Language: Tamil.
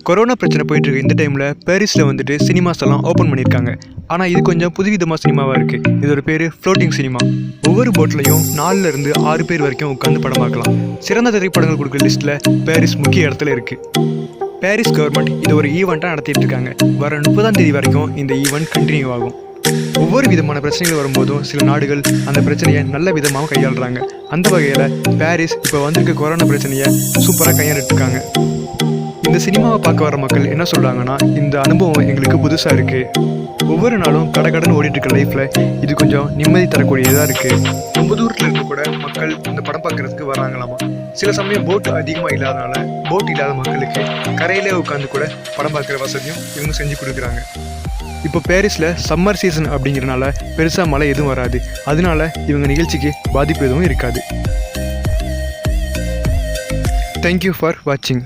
கொரோனா பிரச்சனை போயிட்டு இருக்கு இந்த டைமில் பாரிஸில் வந்துட்டு சினிமாஸ் எல்லாம் ஓப்பன் பண்ணியிருக்காங்க. ஆனால் இது கொஞ்சம் புதுவிதமாக சினிமாவாக இருக்குது. இதோட பேர் ஃப்ளோட்டிங் சினிமா. ஒவ்வொரு போட்லையும் 4 இருந்து 6 பேர் வரைக்கும் உட்காந்து படம் பார்க்கலாம். சிறந்த திரைப்படங்கள் கொடுக்குற லிஸ்ட்டில் பாரிஸ் முக்கிய இடத்துல இருக்குது. பாரிஸ் கவர்மெண்ட் இது ஒரு ஈவெண்ட்டாக நடத்திட்டு இருக்காங்க. வர 30ஆம் தேதி வரைக்கும் இந்த ஈவெண்ட் கண்டினியூ ஆகும். ஒவ்வொரு விதமான பிரச்சனைகள் வரும்போதும் சில நாடுகள் அந்த பிரச்சனையை நல்ல விதமாக கையாளுறாங்க. அந்த வகையில் பாரிஸ் இப்போ வந்திருக்க கொரோனா பிரச்சனையை சூப்பராக கையாண்டுருக்காங்க. இந்த சினிமாவை பார்க்க வர மக்கள் என்ன சொல்கிறாங்கன்னா, இந்த அனுபவம் எங்களுக்கு புதுசாக இருக்குது. ஒவ்வொரு நாளும் கடன் ஓடிட்டு இருக்க லைஃப்பில் இது கொஞ்சம் நிம்மதி தரக்கூடியதாக இருக்குது. ரொம்ப தூரத்தில் இருந்து கூட மக்கள் இந்த படம் பார்க்குறதுக்கு வராங்களாமா. சில சமயம் போட் அதிகமாக இல்லாதனால போட் இல்லாத மக்களுக்கு கரையிலே உட்காந்து கூட படம் பார்க்குற வசதியும் இவங்க செஞ்சு கொடுக்குறாங்க. இப்போ பாரிஸில் சம்மர் சீசன் அப்படிங்கிறனால பெருசாக மழை எதுவும் வராது. அதனால இவங்க நிகழ்ச்சிக்கு பாதிப்பு எதுவும் இருக்காது. தேங்க்யூ ஃபார் வாட்சிங்.